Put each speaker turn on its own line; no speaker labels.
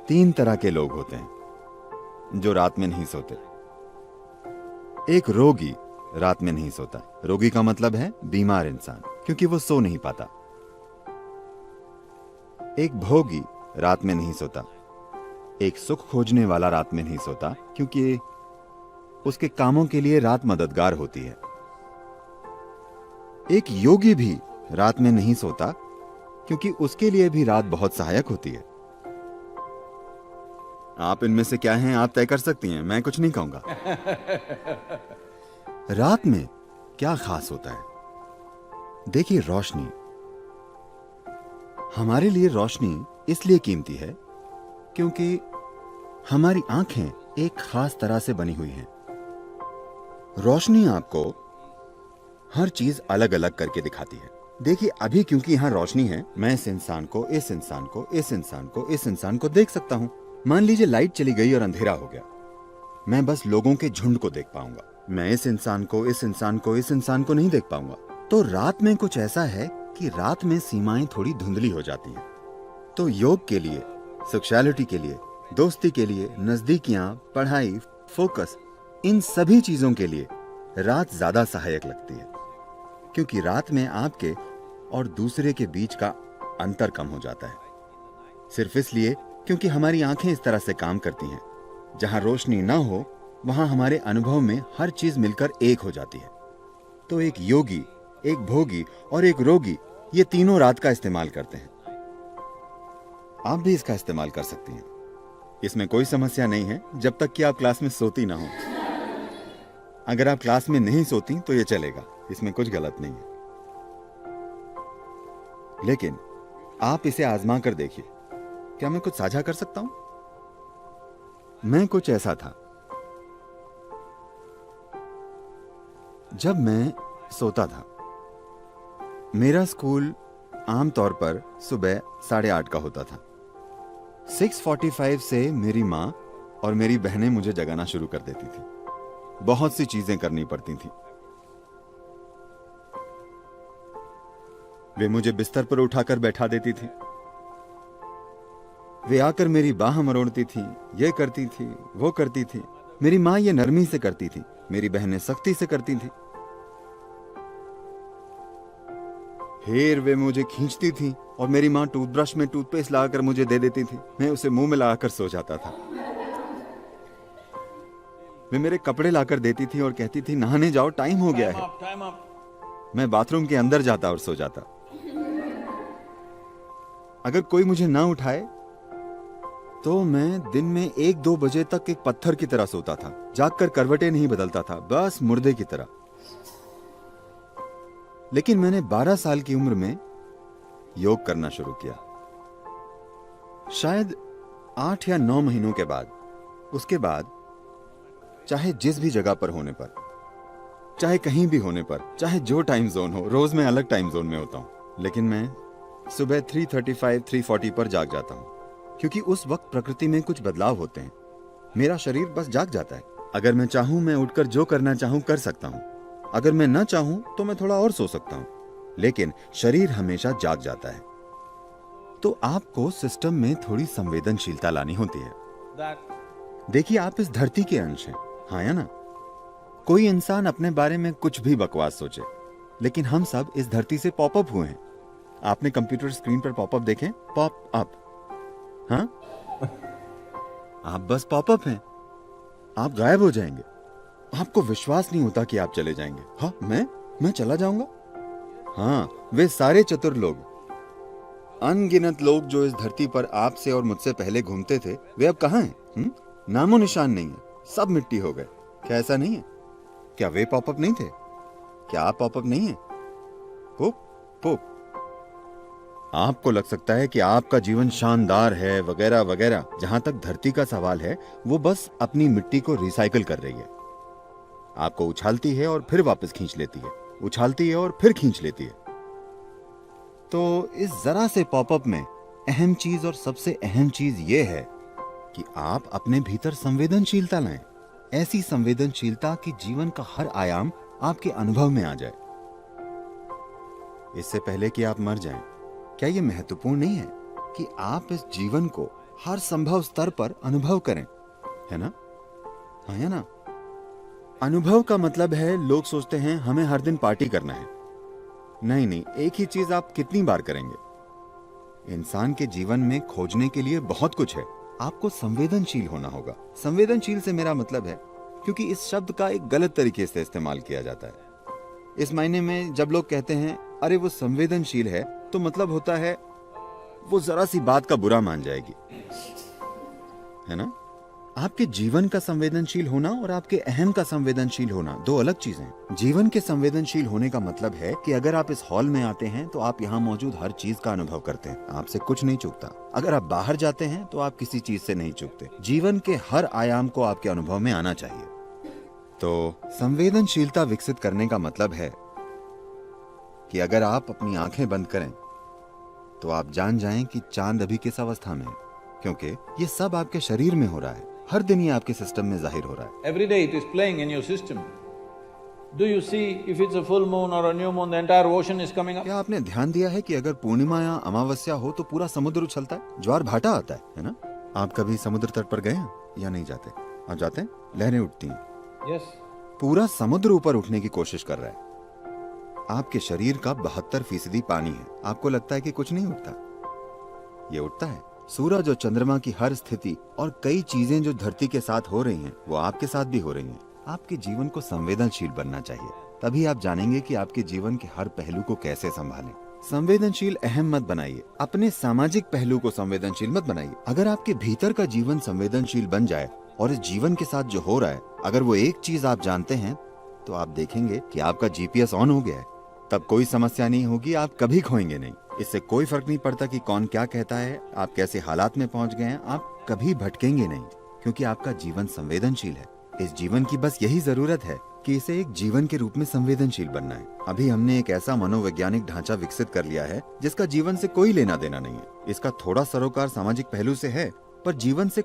तीन तरह के लोग होते हैं जो रात में नहीं सोते। एक रोगी रात में नहीं सोता। रोगी का मतलब है बीमार इंसान, क्योंकि वो सो नहीं पाता। एक भोगी रात में नहीं सोता। एक सुख खोजने वाला रात में नहीं सोता, क्योंकि उसके कामों के लिए रात मददगार होती है। एक योगी भी रात में नहीं सोता, क्योंकि उसके लिए भी रात बहुत सहायक होती है। आप इनमें से क्या हैं आप तय कर सकती हैं, मैं कुछ नहीं कहूंगा। रात में क्या खास होता है? देखिए, रोशनी। हमारे लिए रोशनी इसलिए कीमती है क्योंकि हमारी आंखें एक खास तरह से बनी हुई हैं। रोशनी आपको हर चीज अलग अलग करके दिखाती है। देखिए, अभी क्योंकि यहां रोशनी है, मैं इस इंसान को, इस इंसान को, इस इंसान को, इस इंसान को देख सकता हूं। मान लीजिए लाइट चली गई और अंधेरा हो गया, मैं बस लोगों के झुंड को देख पाऊंगा। मैं इस इंसान को, इस इंसान को, इस इंसान को नहीं देख पाऊंगा। तो रात में कुछ ऐसा है कि रात में सीमाएं थोड़ी धुंधली हो जाती हैं। तो योग के लिए, सेक्सुअलिटी के लिए, दोस्ती के लिए, नजदीकियां, पढ़ाई, फोकस, इन सभी चीजों के लिए रात ज्यादा सहायक लगती है, क्योंकि रात में आपके और दूसरे के बीच का अंतर कम हो जाता है। सिर्फ इसलिए क्योंकि हमारी आंखें इस तरह से काम करती हैं। जहां रोशनी ना हो वहां हमारे अनुभव में हर चीज मिलकर एक हो जाती है। तो एक योगी, एक भोगी और एक रोगी, ये तीनों रात का इस्तेमाल करते हैं। आप भी इसका इस्तेमाल कर सकती हैं। इसमें कोई समस्या नहीं है, जब तक कि आप क्लास में सोती ना हो। अगर आप क्लास में नहीं सोती तो ये चलेगा, इसमें कुछ गलत नहीं है। लेकिन आप इसे आजमा कर देखिए। क्या मैं कुछ साझा कर सकता हूं? मैं कुछ ऐसा था। जब मैं सोता था, मेरा स्कूल आमतौर पर सुबह 8:30 का होता था। 6:45 से मेरी माँ और मेरी बहनें मुझे जगाना शुरू कर देती थी। बहुत सी चीजें करनी पड़ती थी। वे मुझे बिस्तर पर उठाकर बैठा देती थी। वे आकर मेरी बाह मरोड़ती थी, ये करती थी, वो करती थी। मेरी माँ ये नरमी से करती थी, मेरी बहनें सख्ती से करती थी। फिर वे मुझे खींचती थी और मेरी माँ टूथब्रश में टूथपेस्ट लगाकर मुझे दे देती थी। मैं उसे मुंह में लगाकर सो जाता था। वे मेरे कपड़े लाकर देती थी और कहती थी, नहाने जाओ, टाइम हो गया है। मैं बाथरूम के अंदर जाता और सो जाता। अगर कोई मुझे ना उठाए तो मैं दिन में 1-2 बजे तक एक पत्थर की तरह सोता था। जागकर करवटें नहीं बदलता था, बस मुर्दे की तरह। लेकिन मैंने 12 साल की उम्र में योग करना शुरू किया। शायद 8 या 9 महीनों के बाद, उसके बाद चाहे जिस भी जगह पर होने पर, चाहे कहीं भी होने पर, चाहे जो टाइम जोन हो, रोज मैं अलग टाइम जोन में होता हूं, लेकिन मैं सुबह 3:35, 3:40 पर जाग जाता हूं, क्योंकि उस वक्त प्रकृति में कुछ बदलाव होते हैं। मेरा शरीर बस जाग जाता है। अगर मैं चाहूं, मैं उठकर जो करना चाहूं कर सकता हूं। अगर मैं ना चाहूं तो मैं थोड़ा और सो सकता हूं, लेकिन शरीर हमेशा जाग जाता है। तो आपको सिस्टम में थोड़ी संवेदनशीलता लानी होती है। देखिए, आप इस धरती के अंश हैं, हाँ या ना? कोई इंसान अपने बारे में कुछ भी बकवास सोचे, लेकिन हम सब इस धरती से पॉपअप हुए हैं। आपने कंप्यूटर स्क्रीन पर पॉपअप देखे? पॉप अप, हाँ? आप बस पॉपअप हैं। आप गायब हो जाएंगे। आपको विश्वास नहीं होता कि आप चले जाएंगे। हाँ, मैं चला जाऊंगा? हाँ, वे सारे चतुर लोग, अनगिनत लोग जो इस धरती पर आपसे और मुझसे पहले घूमते थे, वे अब कहां हैं? नामो निशान नहीं है। सब मिट्टी हो गए। क्या ऐसा नहीं है? क्या वे पॉपअप नहीं थे? क्या आप पॉपअप नहीं है? पुप पुप। आपको लग सकता है कि आपका जीवन शानदार है, वगैरह वगैरह। जहां तक धरती का सवाल है, वो बस अपनी मिट्टी को रिसाइकिल कर रही है। आपको उछालती है और फिर वापस खींच लेती है, उछालती है और फिर खींच लेती है। तो इस जरा से पॉपअप में अहम चीज और सबसे अहम चीज ये है कि आप अपने भीतर संवेदनशीलता लाएं। ऐसी संवेदनशीलता कि जीवन का हर आयाम आपके अनुभव में आ जाए। इससे पहले कि आप मर जाएं, क्या यह महत्वपूर्ण नहीं है कि आप इस जीवन को हर संभव स्तर पर अनुभव करें, है ना? हाँ या ना? अनुभव का मतलब है लोग सोचते हैं हमें हर दिन पार्टी करना है। नहीं नहीं, एक ही चीज आप कितनी बार करेंगे? इंसान के जीवन में खोजने के लिए बहुत कुछ है। आपको संवेदनशील होना होगा। संवेदनशील से मेरा मतलब है, क्योंकि इस शब्द का एक गलत तरीके से इस्तेमाल किया जाता है। इस मायने में जब लोग कहते हैं अरे वो संवेदनशील है, तो मतलब होता है वो जरा सी बात का बुरा मान जाएगी, है ना? आपके जीवन का संवेदनशील होना और आपके अहम का संवेदनशील होना दो अलग चीजें हैं। जीवन के संवेदनशील होने का मतलब है कि अगर आप इस हॉल में आते हैं तो आप यहाँ मौजूद हर चीज का अनुभव करते हैं, आपसे कुछ नहीं चूकता। अगर आप बाहर जाते हैं तो आप किसी चीज से नहीं चूकते। जीवन के हर आयाम को आपके अनुभव में आना चाहिए। तो संवेदनशीलता विकसित करने का मतलब है कि अगर आप अपनी आंखें बंद करें तो आप जान जाएं कि चांद अभी किस अवस्था में है, क्योंकि ये सब आपके शरीर में हो रहा है। हर दिन ये आपके सिस्टम में जाहिर हो रहा है।
Every day it is playing in your system. Do you see if it's a full moon or a new moon, the entire ocean is coming up?
क्या आपने ध्यान दिया है कि अगर पूर्णिमा या अमावस्या हो तो पूरा समुद्र उछलता है, ज्वार भाटा आता है ना? आप कभी समुद्र तट पर गए हैं या नहीं जाते? आप जाते हैं? लहरें उठती हैं।
Yes.
पूरा समुद्र ऊपर उठने की कोशिश कर रहा है। आपके शरीर का 72% पानी है। आपको लगता है कि कुछ नहीं उठता? ये उठता है। सूरज और चंद्रमा की हर स्थिति और कई चीजें जो धरती के साथ हो रही हैं, वो आपके साथ भी हो रही हैं। आपके जीवन को संवेदनशील बनना चाहिए, तभी आप जानेंगे कि आपके जीवन के हर पहलू को कैसे संभालें। संवेदनशील अहम मत बनाइए, अपने सामाजिक पहलू को संवेदनशील मत बनाइए। अगर आपके भीतर का जीवन संवेदनशील बन जाए और इस जीवन के साथ जो हो रहा है, अगर वो एक चीज आप जानते हैं, तो आप देखेंगे कि आपका जीपीएस ऑन हो गया है। तब कोई समस्या नहीं होगी, आप कभी खोएंगे नहीं। इससे कोई फर्क नहीं पड़ता कि कौन क्या कहता है, आप कैसे हालात में पहुंच गए हैं, आप कभी भटकेंगे नहीं, क्योंकि आपका जीवन संवेदनशील है। इस जीवन की बस यही जरूरत है कि इसे एक जीवन के रूप में संवेदनशील बनना है। अभी हमने एक ऐसा मनोवैज्ञानिक ढांचा विकसित कर लिया है जिसका जीवन से कोई लेना देना नहीं है। इसका थोड़ा सरोकार सामाजिक पहलू से है, पर जीवन से